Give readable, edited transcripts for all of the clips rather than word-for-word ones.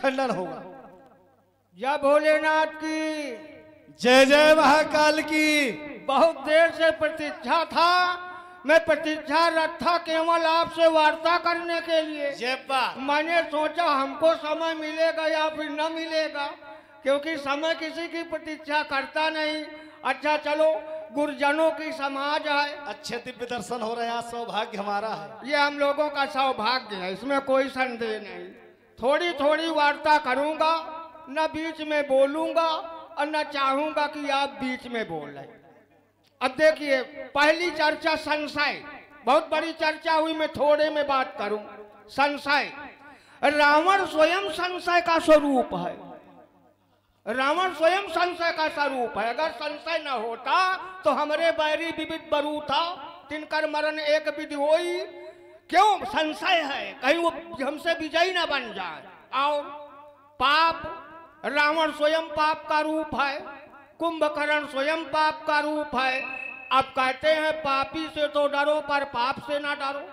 खंडन होगा। जय भोलेनाथ की, जय जय महाकाल की। बहुत देर से प्रतीक्षा था, मैं प्रतीक्षारत था केवल आपसे वार्ता करने के लिए। मैंने सोचा हमको समय मिलेगा या फिर न मिलेगा, क्योंकि समय किसी की प्रतीक्षा करता नहीं। अच्छा चलो, गुरुजनों की समाज है, अच्छे दिव्य दर्शन हो रहे हैं, सौभाग्य हमारा है। ये हम लोगों का सौभाग्य है, इसमें कोई संदेह नहीं। थोड़ी थोड़ी वार्ता करूंगा, न बीच में बोलूंगा और न चाहूंगा कि आप बीच में बोल रहे। अब देखिए, पहली चर्चा संशय, बहुत बड़ी चर्चा हुई, मैं थोड़े में बात करूं। संशय, रावण स्वयं संशय का स्वरूप है। रावण स्वयं संशय का स्वरूप है। अगर संशय न होता तो हमरे बैरी विविध बरू था, तिनकर मरण एक विधि होई। क्यों? संशय है, कहीं वो हमसे विजयी न बन जाए। और पाप, रावण स्वयं पाप का रूप है, कुंभकर्ण स्वयं पाप का रूप है। अब कहते हैं पापी से तो डरो पर पाप से ना डरो।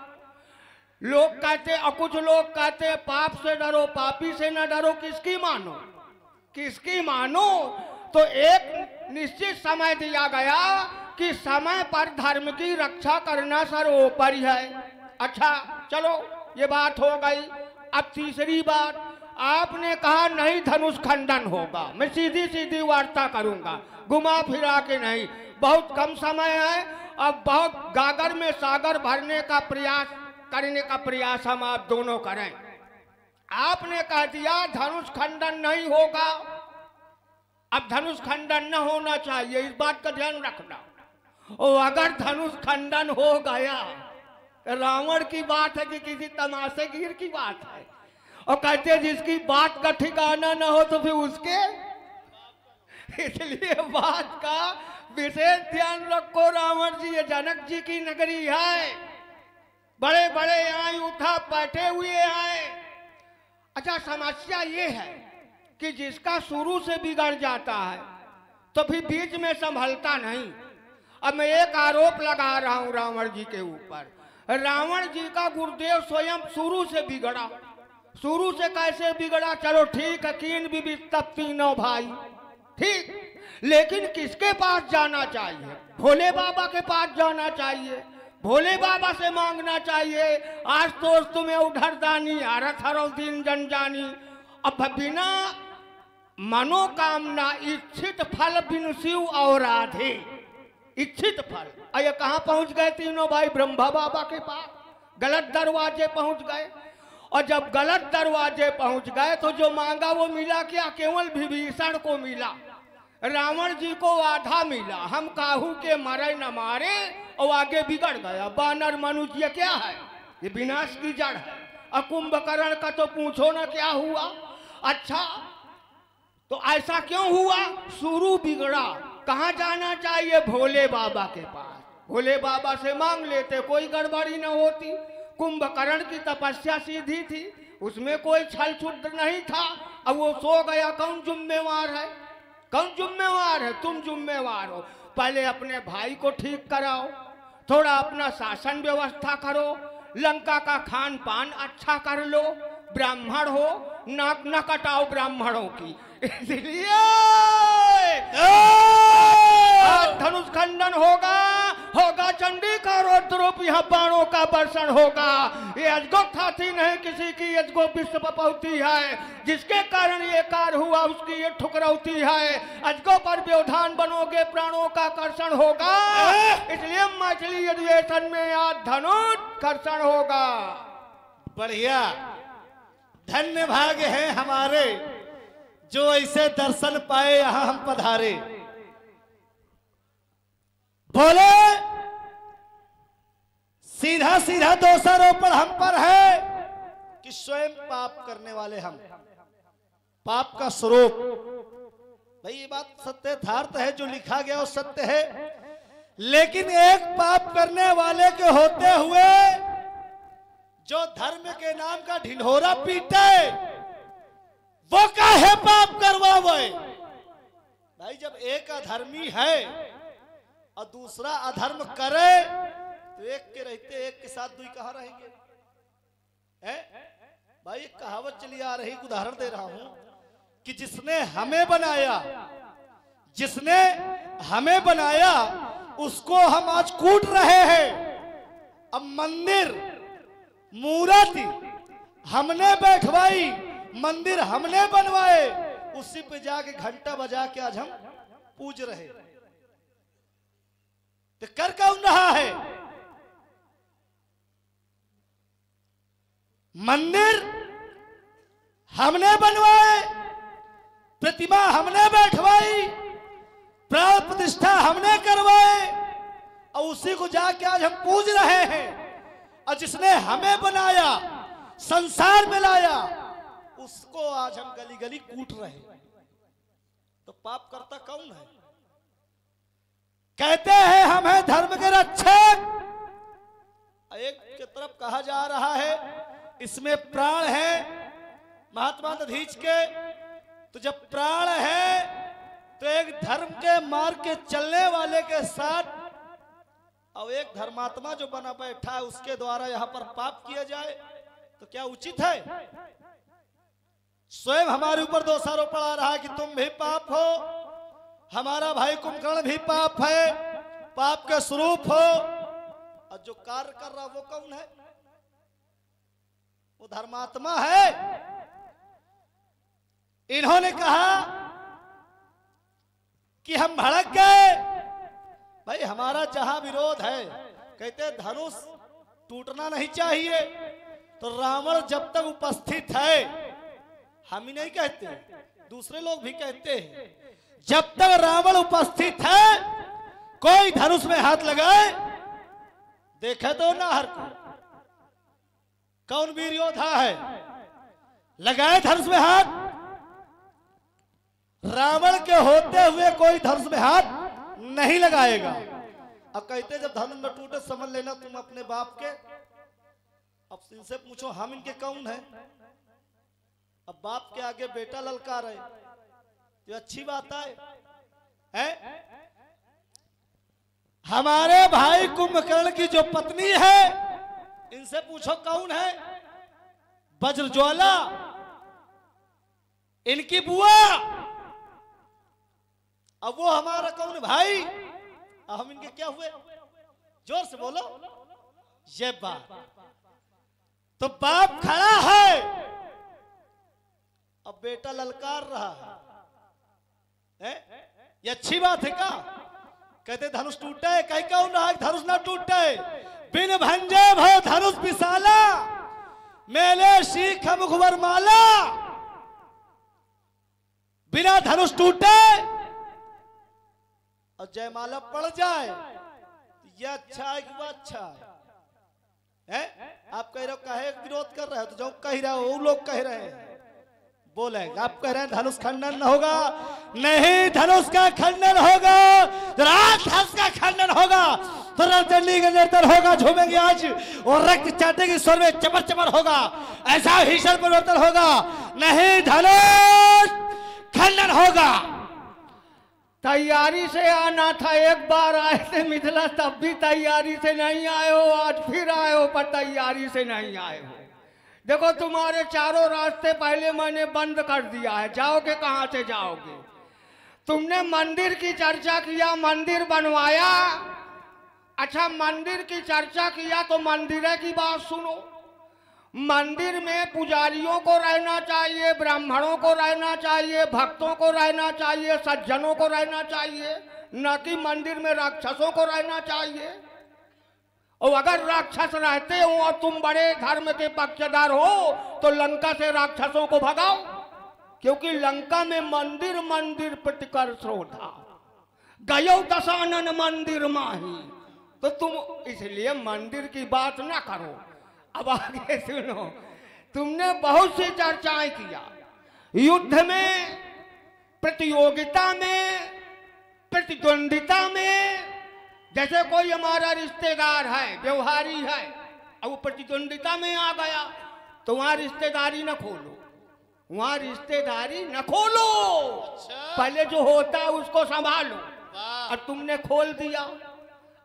लोग कहते, और कुछ लोग कहते पाप से डरो पापी से ना डरो। किसकी मानो? किसकी मानो? तो एक निश्चित समय दिया गया कि समय पर धर्म की रक्षा करना सर्वोपरि है। अच्छा चलो, ये बात हो गई। अब तीसरी बात, आपने कहा नहीं धनुष खंडन होगा। मैं सीधी सीधी वार्ता करूंगा, घुमा फिरा के नहीं। बहुत कम समय है, अब बहुत गागर में सागर भरने का प्रयास करने का प्रयास हम आप दोनों करें। आपने कह दिया धनुष खंडन नहीं होगा। अब धनुष खंडन न होना चाहिए, इस बात का ध्यान रखना। और अगर धनुष खंडन हो गया, रावण की बात है कि किसी तमाशेगीर की बात है। और कहते जिसकी बात का ठिकाना न हो तो फिर उसके, इसलिए बात का विशेष ध्यान रखो। रावण जी, ये जनक जी की नगरी है, बड़े बड़े यहाँ उठा बैठे हुए हैं। अच्छा, समस्या ये है कि जिसका शुरू से बिगड़ जाता है तो फिर बीच में संभलता नहीं। अब मैं एक आरोप लगा रहा हूं रावण जी के ऊपर। रावण जी का गुरुदेव स्वयं शुरू से बिगड़ा। शुरू से कैसे बिगड़ा? चलो ठीक है, कीन बीबी तब तीनों भाई, ठीक, लेकिन किसके पास जाना चाहिए? भोले बाबा के पास जाना चाहिए, भोले बाबा से मांगना चाहिए। आज तो तुम्हें उधरदानी आरत हरो दिन जन जानी। अब बिना मनोकामना इच्छित फल बिनु शिव और राधे, इच्छित फल। अरे कहाँ पहुंच गए तीनों भाई? ब्रह्मा बाबा के पास। गलत दरवाजे पहुंच गए, और जब गलत दरवाजे पहुंच गए तो जो मांगा वो मिला क्या? केवल विभीषण को मिला, रावण जी को आधा मिला। हम काहू के मरे न मारे और आगे बिगड़ गया। बानर मनुष्य क्या है? ये विनाश की जड़ है। और कुंभकर्ण का तो पूछो ना क्या हुआ। अच्छा, तो ऐसा क्यों हुआ? शुरू बिगड़ा। कहाँ जाना चाहिए? भोले बाबा के पास। भोले बाबा से मांग लेते, कोई गड़बड़ी न होती। कुंभकर्ण की तपस्या सीधी थी, उसमें कोई छल छुट नहीं था। अब वो सो गया, कौन जिम्मेवार है? कौन जिम्मेवार है? तुम जिम्मेवार हो। पहले अपने भाई को ठीक कराओ, थोड़ा अपना शासन व्यवस्था करो, लंका का खान पान अच्छा कर लो, ब्राह्मण हो, नाक न कटाओ ब्राह्मणों की। इसलिए धनुष खंडन होगा, होगा चंडी का रौद्रोप, यहाँ बाणों का वर्षण होगा। ये अजगो खाती नहीं किसी की, अजगो विश्व पपौती है। जिसके कारण ये कार्य हुआ उसकी ये ठुकरौती है। अजगो पर व्यवधान बनोगे प्राणों का कर्षण होगा। इसलिए मछली अधिवेशन में आज धनुष कर्षण होगा। बढ़िया, धन्य भाग्य है हमारे जो ऐसे दर्शन पाए, यहां हम पधारे। बोले सीधा सीधा दोषारोपण हम पर है कि स्वयं पाप करने वाले हम, पाप का स्वरूप। भाई ये बात सत्य यथार्थ है, जो लिखा गया वो सत्य है। लेकिन एक पाप करने वाले के होते हुए जो धर्म के नाम का ढिंढोरा पीटे, वो काहे पाप करवावे? भाई जब एक अधर्मी है और दूसरा अधर्म करे तो एक के रहते एक के साथ दुई कहां रहेंगे? भाई एक कहावत चली आ रही, उदाहरण दे रहा हूं कि जिसने हमें बनाया, जिसने हमें बनाया उसको हम आज कूट रहे हैं। अब मंदिर मूर्ति हमने बैठवाई, मंदिर हमने बनवाए, उसी पे जाके घंटा बजा के आज हम पूज रहे। तो कर कौन रहा है? मंदिर हमने बनवाए, प्रतिमा हमने बैठवाई, प्राण प्रतिष्ठा हमने करवाए और उसी को जाके आज हम पूज रहे हैं। और जिसने हमें बनाया, संसार में लाया, उसको आज हम गली गली कूट रहे हैं। तो पाप करता कौन है? कहते हैं हम हैं धर्म के रक्षक। एक की तरफ कहा जा रहा है इसमें प्राण है महात्मा दधीच के, तो जब प्राण है तो एक धर्म के मार्ग के चलने वाले के साथ और एक धर्मात्मा जो बना बैठा है उसके द्वारा यहाँ पर पाप किया जाए तो क्या उचित है? स्वयं हमारे ऊपर दोषारोपण आ रहा है कि तुम भी पाप हो, हमारा भाई कुंभकर्ण भी पाप है, पाप के स्वरूप हो। और जो कार्य कर रहा वो कौन है? वो धर्मात्मा है। इन्होंने कहा कि हम भड़क गए। भाई हमारा जहां विरोध है, कहते धनुष टूटना नहीं चाहिए। तो रावण जब तक उपस्थित है, हम ही नहीं कहते, दूसरे लोग भी कहते हैं, जब तक रावण उपस्थित है कोई धनुष में हाथ लगाए, देखे तो नाहर को कौन वीर योद्धा है, लगाए धनुष में हाथ। रावण के होते हुए कोई धनुष में हाथ नहीं लगाएगा। अब कहते जब धनुष न टूटे समझ लेना तुम अपने बाप के। अब इनसे पूछो हम इनके कौन है? अब बाप के आगे बेटा ललकार है, ये अच्छी बात है? हमारे भाई कुंभकर्ण की जो पत्नी है, इनसे पूछो कौन है? वज्रज्वाला, इनकी बुआ। अब वो हमारा कौन भाई? हम इनके क्या हुए? जोर से बोलो। ये बाप, तो बाप खड़ा है, अब बेटा ललकार रहा है। ये अच्छी बात है क्या? कहते धनुष टूटे, कहीं कौन रहा धनुष ना टूटे। बिन भंजे भव धनुष विशाला, मेले शीख मुखबर माला। बिना धनुष टूटे और जयमाला पड़ जाए तो यह अच्छा है कि वह अच्छा है? आप कह रहे हो काहे विरोध कर रहे हो? तो जो कह रहे हो वो लोग कह रहे हैं, बोले आप कह रहे हैं धनुष खंडन न होगा। नहीं, धनुष का खंडन होगा, राक्षस का खंडन होगा, तो रणचंडी का नर्तन होगा, झूमेंगे आज और रक्त चाटेगी, स्वर में चमर चमर होगा, ऐसा भीषण परिवर्तन होगा। नहीं, धनुष खंडन होगा। तैयारी से आना था, एक बार आए थे मिथिला, तब भी तैयारी से नहीं आए हो, आज फिर आए हो पर तैयारी से नहीं आए हो। देखो तुम्हारे चारों रास्ते पहले मैंने बंद कर दिया है, जाओगे कहां से जाओगे? तुमने मंदिर की चर्चा किया, मंदिर बनवाया। अच्छा, मंदिर की चर्चा किया तो मंदिर की बात सुनो। मंदिर में पुजारियों को रहना चाहिए, ब्राह्मणों को रहना चाहिए, भक्तों को रहना चाहिए, सज्जनों को रहना चाहिए, न कि मंदिर में राक्षसों को रहना चाहिए। और अगर राक्षस रहते हो और तुम बड़े धर्म के पक्षधर हो तो लंका से राक्षसों को भगाओ, क्योंकि लंका में मंदिर मंदिर प्रतिकर श्रोधा, गयो दशानन मंदिर माही। तो तुम इसलिए मंदिर की बात ना करो। अब आगे सुनो, तुमने बहुत सी चर्चाएं किया, युद्ध में, प्रतियोगिता में, प्रतिद्वंदिता में। जैसे कोई हमारा रिश्तेदार है, व्यवहारी है, अब वो प्रतिद्वंदिता में आ गया तो वहां रिश्तेदारी न खोलो, वहां रिश्तेदारी न खोलो। पहले जो होता है उसको संभालो। और तुमने खोल दिया,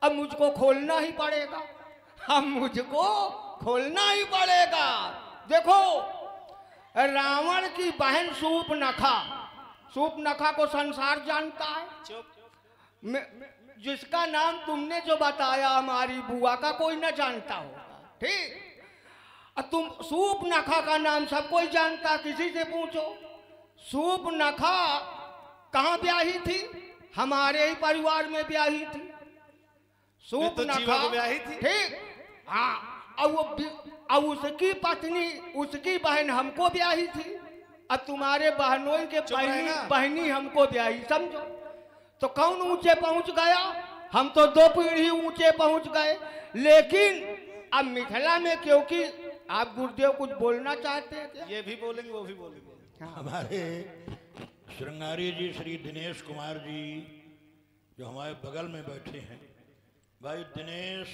अब मुझको खोलना ही पड़ेगा, अब मुझको खोलना ही पड़ेगा। देखो रावण की बहन सूर्पनखा, सूर्पनखा को संसार जानता है। जिसका नाम तुमने जो बताया हमारी बुआ का कोई न जानता होगा, ठीक। तुम सूर्पनखा का नाम सब कोई जानता, किसी से पूछो। सूर्पनखा कहाँ ब्याही थी? हमारे ही परिवार में ब्याही थी सूर्पनखा, ठीक। हाँ, अब उसकी पत्नी, उसकी बहन हमको ब्याही थी। अब तुम्हारे बहनों के बहनी हमको ब्याही, समझो। तो कौन ऊंचे पहुंच गया? हम तो 2 पीढ़ी ऊंचे पहुंच गए। लेकिन अब मिथिला में, क्योंकि आप गुरुदेव कुछ बोलना चाहते हैं क्या? ये भी बोलेंगे, वो भी बोलेंगे। हमारे श्रृंगारी जी श्री दिनेश कुमार जी जो हमारे बगल में बैठे हैं, भाई दिनेश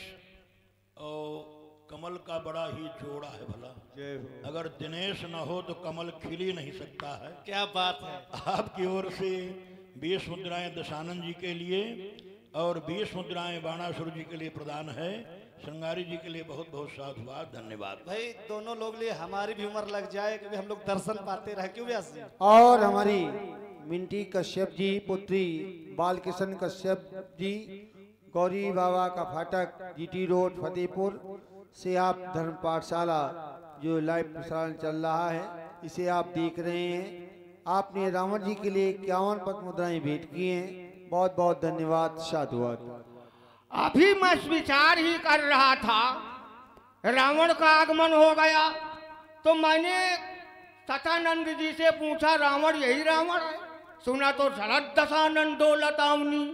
और कमल का बड़ा ही जोड़ा है भला। अगर दिनेश ना हो तो कमल खिल ही नहीं सकता है। क्या बात है। आपकी ओर से 20 मुद्राएं दशानंद जी के लिए और 20 मुद्राएं बाणासुर जी के लिए प्रदान है। श्रृंगारी जी के लिए बहुत बहुत साधुवाद, धन्यवाद। भाई दोनों लोग लिए हमारी भी उम्र लग जाए, क्योंकि हम लोग दर्शन पाते रहे। क्यों व्यास जी? और हमारी मिंटी कश्यप जी पुत्री बालकिशन कश्यप जी, गौरी बाबा का फाटक, जीटी रोड, फतेहपुर से आप धर्म पाठशाला जो लाइव प्रसारण चल रहा है, इसे आप देख रहे हैं। आपने रावण जी के लिए 51 पद मुद्राएं भेंट की हैं। बहुत बहुत धन्यवाद, साधुवाद। अभी मैं विचार ही कर रहा था, रावण का आगमन हो गया तो मैंने सतानंद जी से पूछा, रावण यही रावण है? सुना तो शरद दशानंद डोलत आवनी,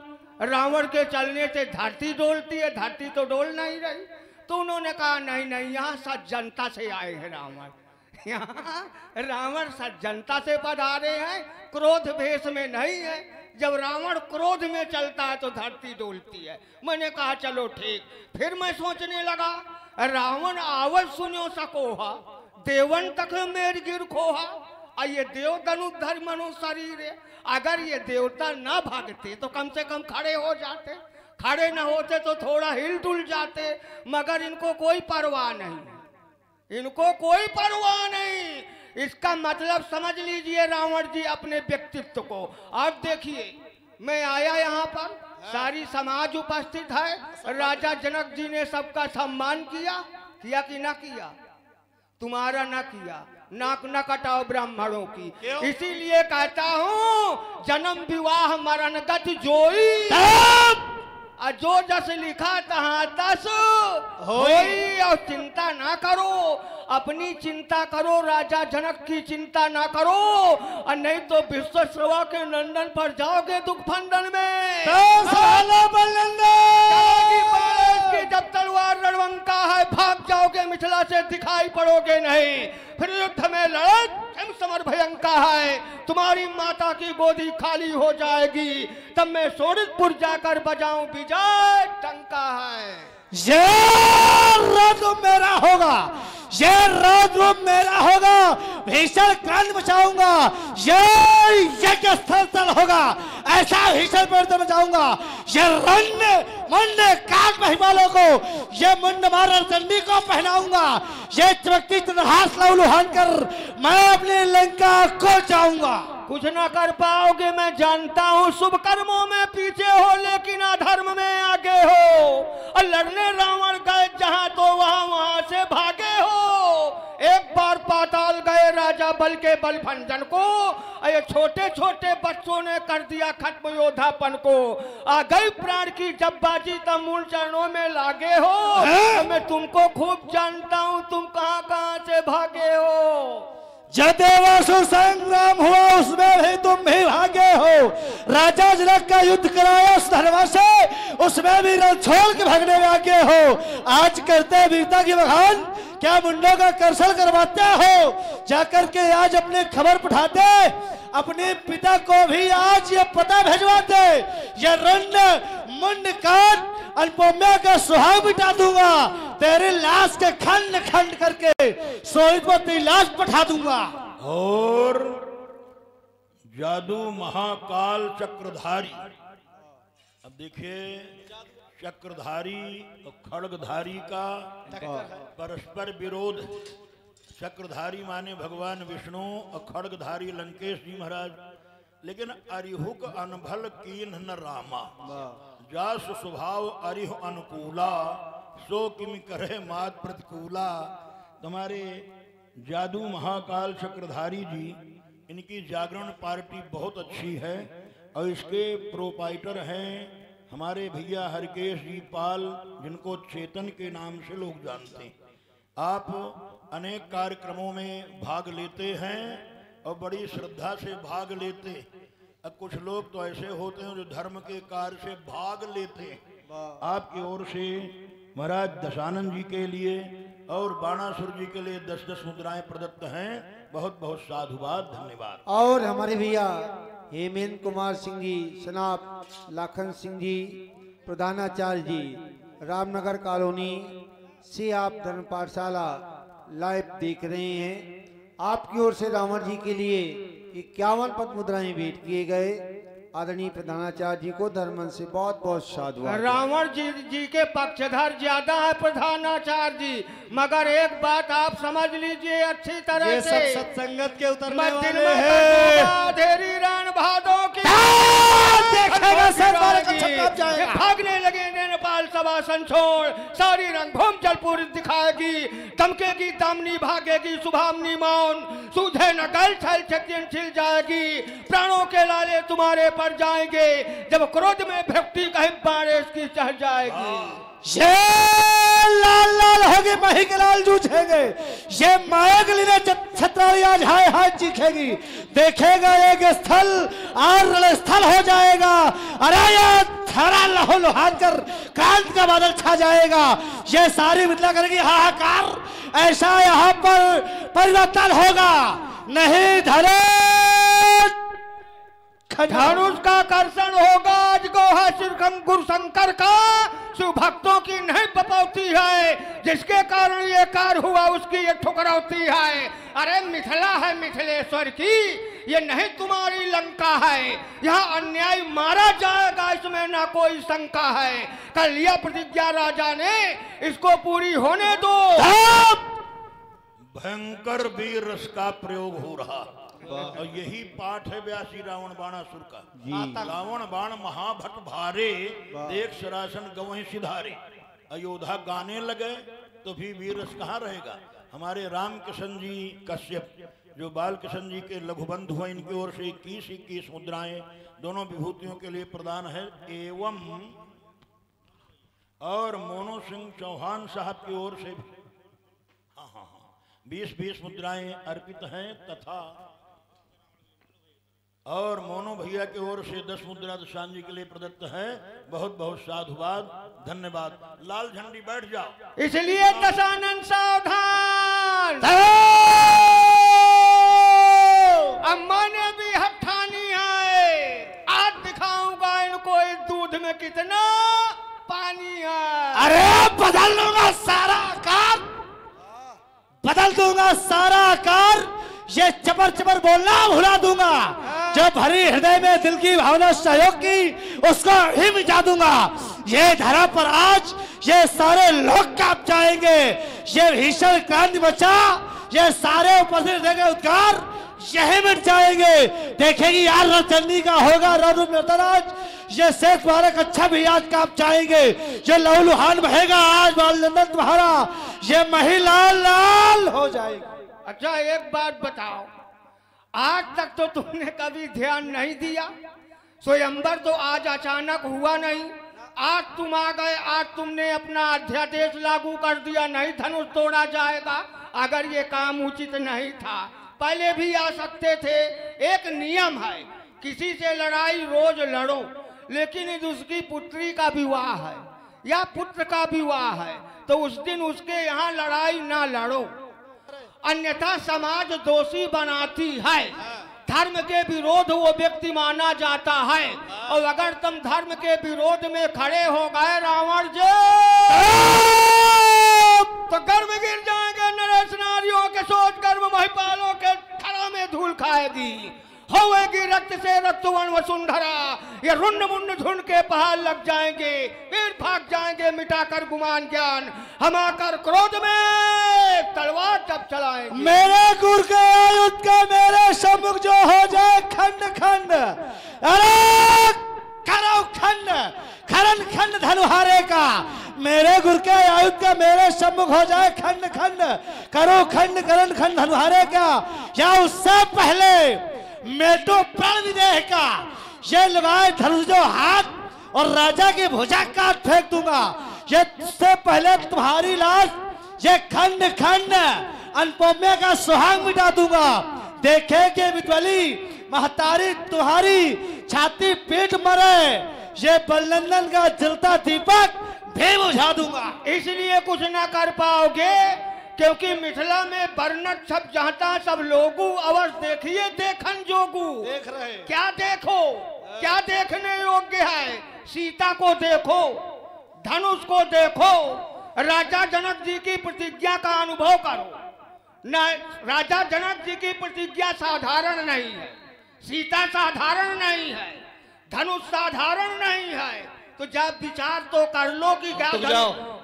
रावण के चलने से धरती डोलती है, धरती तो डोल नहीं रही। तो उन्होंने कहा नहीं नहीं, यहाँ सज्जनता से आए हैं रावण, यहाँ रावण सज्जनता से पधारे हैं, क्रोध भेष में नहीं है। जब रावण क्रोध में चलता है तो धरती डोलती है। मैंने कहा चलो ठीक। फिर मैं सोचने लगा, रावण आवल सुनो सकोहा, देवन तक मेर गिर खोहा। ये देव धनुर्धर मनु शरीर है, अगर ये देवता ना भागते तो कम से कम खड़े हो जाते, खड़े न होते तो थोड़ा हिल डुल जाते, मगर इनको कोई परवाह नहीं, इनको कोई परवाह नहीं। इसका मतलब समझ लीजिए रावण जी अपने व्यक्तित्व को। आप देखिए, मैं आया यहाँ पर, सारी समाज उपस्थित है, राजा जनक जी ने सबका सम्मान किया, किया कि ना किया? तुम्हारा ना किया, नाक न कटाओ ब्राह्मणों की। इसीलिए कहता हूँ, जन्म विवाह मरण गति जोई, जो जस लिखा तहाँ तस होई। और चिंता ना करो, अपनी चिंता करो, राजा जनक की चिंता ना करो, और नहीं तो विश्व सेवा के नंदन पर जाओगे दुख फंदन में। जब तलवार रणवंका है, भाग जाओगे मिथिला से, दिखाई पड़ोगे नहीं। फिर युद्ध में लड़त समर भयंका है, तुम्हारी माता की गोदी खाली हो जाएगी, तब मैं सोनितपुर जाकर बजाऊं विजय टंका है। ये राज्य मेरा होगा, ये राज्य मेरा होगा, भीषण कांड मचाऊंगा, ये यज्ञ स्थल होगा, ऐसा भीषण पर्वत मचाऊंगा। ये रण्य मंड काग महिमालों को, ये मुंड मारर चंडी को पहनाऊंगा, ये चमकती चंद्रहास लहूलुहान कर मैं अपनी लंका को जाऊंगा। कुछ ना कर पाओगे मैं जानता हूँ, शुभ कर्मों में पीछे हो लेकिन अधर्म में आगे हो, और लड़ने रावण गए जहाँ तो वहाँ से भागे हो। एक बार पाताल गए राजा बल के बल भंजन को, ये छोटे छोटे बच्चों ने कर दिया खत्म योद्धापन को। आ गई प्राण की जब बाजी तब मूल चरणों में लागे हो, तो मैं तुमको खूब जानता हूँ, तुम कहाँ कहाँ से भागे हो। जब देवासुर संग्राम हुआ उसमें भी तुम भी भागे हो, राजा जनक का युद्ध कराया उस धर्मा से, उसमें भी रण छोड़ के भागने में आगे हो। आज करते वीरता की बखान, क्या मुंडों का कर्षण करवाते हो? जाकर के आज अपने खबर पठाते, अपने पिता को भी आज ये पता भिजवाते, ये रण मुंड काट अनपोम्या का सुहाग बिठा दूंगा, तेरे लाश के खंड खंड करके सोनितपुर लाश पठा दूंगा। और जादू महाकाल चक्रधारी, अब देखिए चक्रधारी और खड्गधारी का परस्पर विरोध, चक्रधारी माने भगवान विष्णु और खड़गधारी लंकेश जी महाराज। लेकिन अरिहुक अनभल कीन न रामा, जास स्वभाव अरिह अनुकूला, सो किम करे मात प्रतिकूला। तुम्हारे जादू महाकाल चक्रधारी जी, इनकी जागरण पार्टी बहुत अच्छी है और इसके प्रोपाइटर हैं हमारे भैया हरकेश जी पाल, जिनको चेतन के नाम से लोग जानते हैं। आप अनेक कार्यक्रमों में भाग लेते हैं और बड़ी श्रद्धा से भाग लेते हैं। अब कुछ लोग तो ऐसे होते हैं जो धर्म के कार्य से भाग लेते हैं। आपकी ओर से महाराज दशानंद जी के लिए और बाणासुर जी के लिए 10-10 मुद्राएं प्रदत्त हैं। बहुत बहुत साधुवाद, धन्यवाद। और हमारे भैया हेमेंद्र कुमार सिंह जी, सनाप लाखन सिंह जी, प्रधानाचार्य जी, रामनगर कॉलोनी से आप धर्म पाठशाला लाइव देख रहे हैं। आपकी ओर से रावण जी के लिए 51 पद मुद्राएं भेंट किए गए। आदरणीय प्रधानाचार्य जी को धर्मन से बहुत बहुत साधुवाद। रावण जी के पक्षधर ज्यादा है प्रधानाचार्य जी, मगर एक बात आप समझ लीजिए अच्छी तरह ये से, सब सत्संगत के उतरने मत दिन वाले में हैं। धेरी रण भादों की देखेगा सर बार का छक्का जाएगा। भागने लगे नेपाल सभासन छोड़, सारी रंगभूमि जलपुर दिखाएगी, दमकेगी दामनी भागेगी शुभामनी मौन, सूझे न गल छल छकिन छिल जाएगी, प्राणों के लाले तुम्हारे पर जाएंगे, जब क्रोध में भक्ति कहीं बारिश की चढ़ जाएगी। ये लाल लाल होगी मही के लाल जूझेंगे, ये माया गली ने छत्राली आज हाय हाय चीखेगी। देखेगा एक स्थल और रणस्थल हो जाएगा। अरे ये थरा लहो लुहान कर कांत का बादल छा जाएगा। ये सारी मिथिला करेगी हाहाकार। ऐसा यहाँ पर परिवर्तन होगा नहीं धरे धनुष का कर्षण होगा। आज गोहा गुरु शंकर का शिव भक्तों की नहीं पपौती है, जिसके कारण ये कार्य हुआ उसकी ये ठुकरौती है। अरे मिथिला है मिथिलेश्वर की, ये नहीं तुम्हारी लंका है। यहाँ अन्याय मारा जाएगा, इसमें ना कोई शंका है। कल लिया प्रतिज्ञा राजा ने, इसको पूरी होने दो। भयंकर वीर रस का प्रयोग हो रहा और यही पाठ है व्यासी रावण बाणासुर का। रावण बाण महाभट भारे, देख सरासन गवहीं सिधारे। अयोध्या गाने लगे तो भी वीर रस कहाँ रहेगा। हमारे राम किशन जी कश्यप, जो बाल किशन जी के लघुबंधु हैं, इनकी ओर से 21 मुद्राएं दोनों विभूतियों के लिए प्रदान है। एवं और मोनो सिंह चौहान साहब की ओर से 20 मुद्राएं अर्पित हैं। तथा और मोनो भैया की ओर से 10 मुद्रा दशान जी के लिए प्रदत्त है। बहुत बहुत साधुवाद, धन्यवाद। लाल झंडी बैठ जाओ। इसलिए दशानन सावधान, अम्मा ने भी हठानी है। आज दिखाऊंगा इनको इस दूध में कितना पानी है। अरे बदल दूंगा सारा आकार, बदल दूंगा सारा आकार। ये चपर चपर बोलना भुला दूंगा। जो भरी हृदय में दिल की भावना सहयोग की, उसको ही मिटा दूंगा। ये धरा पर आज ये सारे लोग कांप जाएंगे। ये भीषण क्रांति बचा, ये सारे उपस्थित देंगे उद्गार, यही मिट जाएंगे। देखेगी यार रणचंडी का होगा रणरूप नर्तराज। ये शेष बालक अच्छा भी आज कांप जाएंगे। ये लहूलुहान बहेगा आज बालनंदन तुम्हारा। ये मही लाल लाल हो जाएगा। अच्छा एक बात बताओ, आज तक तो तुमने कभी ध्यान नहीं दिया। स्वयंवर तो आज अचानक हुआ नहीं। आज तुम आ गए, आज तुमने अपना अध्यादेश लागू कर दिया, नहीं धनुष तोड़ा जाएगा। अगर ये काम उचित नहीं था, पहले भी आ सकते थे। एक नियम है, किसी से लड़ाई रोज लड़ो, लेकिन यदि उसकी पुत्री का विवाह है या पुत्र का विवाह है तो उस दिन उसके यहाँ लड़ाई ना लड़ो, अन्यथा समाज दोषी बनाती है। धर्म के विरोध वो व्यक्ति माना जाता है। और अगर तुम धर्म के विरोध में खड़े हो गए रावण जी, तो गर्भ गिर जाएंगे। नरेश नारियों के सोच गर्भ महिपालों के थड़ा में धूल खाएगी। होवेगी रक्त से रक्तवन वसुंधरा। ये रुंड मुंड झुंड के पहाड़ लग जाएंगे, फिर भाग जाएंगे मिटाकर गुमान ज्ञान। हम आकर क्रोध में तलवार जब चलाएंगे। मेरे गुरु के आयुध का मेरे सम्मुख जो हो जाए खंड खंड, अरे करो खंड खरन खंड धनुहारे का। मेरे गुरु के आयुध का मेरे सम्मुख हो जाए खंड खंड, करो खंड करण खंड धनुहारे का। या उससे पहले मेटो प्राण विदेह का, ये लगाए धनुष जो हाथ और राजा की भुजा काट फेंक दूंगा। ये उससे पहले तुम्हारी लाश ये खंड खंड अनपम्य का सुहाग मिटा दूंगा। देखेंगे विद्वली महतारी तुम्हारी छाती पीट मरे, ये बलनंदन का जलता दीपक भी बुझा दूंगा। इसलिए कुछ ना कर पाओगे, क्योंकि मिथिला में वर्णन सब चाहता सब लोगू। अवश्य देखिए देखन जोगू। देख रहे क्या देखो, क्या देखने योग्य है? सीता को देखो, धनुष को देखो, राजा जनक जी की प्रतिज्ञा का अनुभव करो। न राजा जनक जी की प्रतिज्ञा साधारण नहीं है, सीता साधारण नहीं है, धनुष साधारण नहीं है। तो जब विचार तो कर लो कि क्या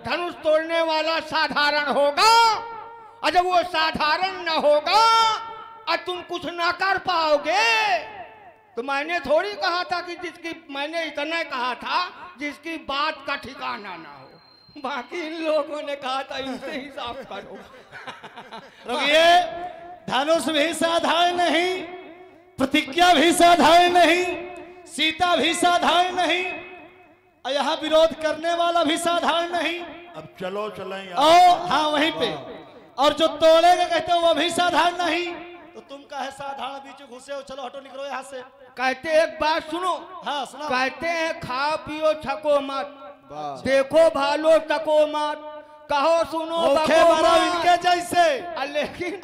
धनुष तोड़ने वाला साधारण होगा, और जब वो साधारण न होगा और तुम कुछ ना कर पाओगे, तो मैंने थोड़ी कहा था कि मैंने इतना कहा था जिसकी बात का ठिकाना ना हो। बाकी इन लोगों ने कहा था इनसे ही साफ करो। रुकिए, धनुष भी साधारण नहीं, प्रतिज्ञा भी साधारण नहीं, सीता भी साधारण नहीं, और यहाँ विरोध करने वाला भी साधारण नहीं। अब चलो चलें यार। और हाँ वहीं पे, और जो तोड़ेगा कहते हो वो भी साधारण नहीं। तो तुम कहे साधारण बीच घुसे हो, चलो हटो निकलो यहाँ से। कहते एक बात सुनो। हाँ सुना। कहते हैं खाओ पियो छको मत, देखो भालो तको मत, कहो सुनो मारो इनके जैसे, लेकिन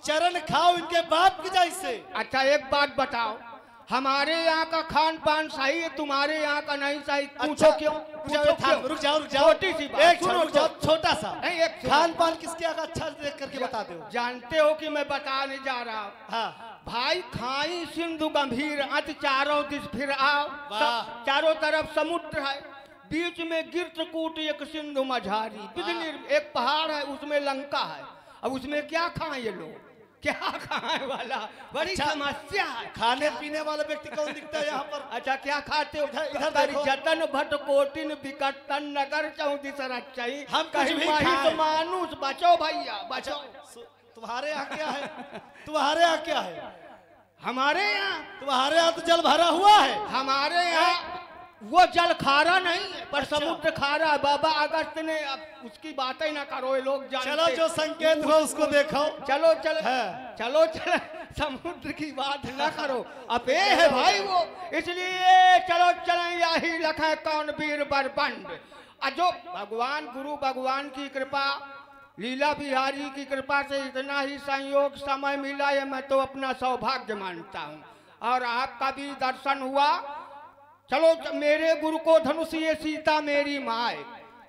चरण खाओ इनके बाप के जैसे। अच्छा एक बात बताओ, हमारे यहाँ का खान पान सही है, तुम्हारे यहाँ का नहीं सही। पूछो क्यों? रुक जाओ छोटी सी बात एक सुनो, छोटा सा एक खान पान किसके यहाँ का अच्छा देख करके बता दो। जानते हो कि मैं बताने जा रहा हूँ। हाँ। भाई खाई सिंधु गंभीर अत चारों दिस फिर आओ। वाह। चारों तरफ समुद्र है, बीच में गिरत्रकूट एक सिंधु मझारी, बिजली एक पहाड़ है, उसमें लंका है। अब उसमें क्या खाएं ये लोग, क्या खाने वाला बड़ी समस्या है। खाने पीने वाला व्यक्ति कौन दिखता है यहाँ पर? अच्छा क्या खाते हो? इधर देखो। जतन भट कोटिन विकटन नगर चौदी सरच्चाई। हम कहीं भी तो मानुष बचो भैया बचो। तुम्हारे यहाँ क्या है? तुम्हारे यहाँ क्या है? हमारे यहाँ, तुम्हारे यहाँ तो जल भरा हुआ है। हमारे यहाँ वो जल खारा नहीं है, पर समुद्र खारा। बाबा अगस्त ने, अब उसकी बात ही ना करो, ये लोग जानते। चलो जो संकेत हो उसको देखो। चलो चलो समुद्र की बात ना करो, अब ये है भाई वो। इसलिए चलो चले यही लखे कौन वीर बरबंड। जो भगवान गुरु भगवान की कृपा, लीला बिहारी की कृपा से इतना ही संयोग समय मिला, ये मैं तो अपना सौभाग्य मानता हूँ। और आपका भी दर्शन हुआ। चलो मेरे गुरु को धनुष ये सीता मेरी माए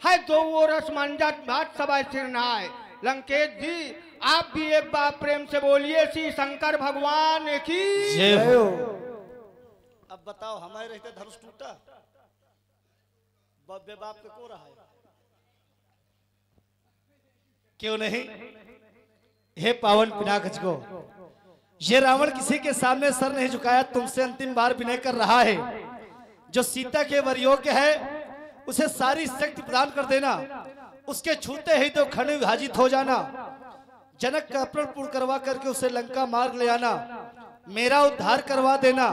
है, दो वो रस मंजत भात सबाय सिरनाए। लंकेश जी आप भी एक बार प्रेम से बोलिए श्री शंकर भगवान की जय हो। अब बताओ हमारे रहते धनुष टूटा, बब्बे बाप के को रहा है? क्यों नहीं? हे पावन पिनाकज को, ये रावण किसी के सामने सर नहीं झुकाया, तुमसे अंतिम बार विनय कर रहा है। जो सीता के वर योग्य है उसे सारी शक्ति प्रदान कर देना, उसके छूते ही तो खंड विभाजित हो जाना, जनक का अपहरण पूर्ण करवा करके उसे लंका मार्ग ले आना, मेरा उद्धार करवा देना,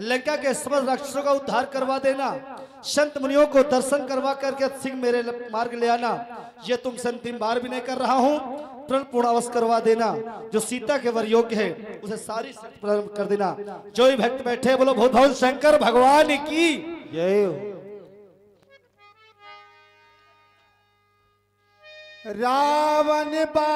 लंका के समस्त राक्षसों का उद्धार करवा देना, संत मुनियों को दर्शन करवा करके सिंह मेरे मार्ग ले आना। ये तुमसे अंतिम बार भी नहीं कर रहा हूँ, प्रण पूर्ण अवश्य करवा देना। जो सीता के वर योग्य है उसे सारी शक्ति प्रदान कर देना। जो ही भक्त बैठे बोलो बहुत बहुत शंकर भगवान की जय हो। रावण बा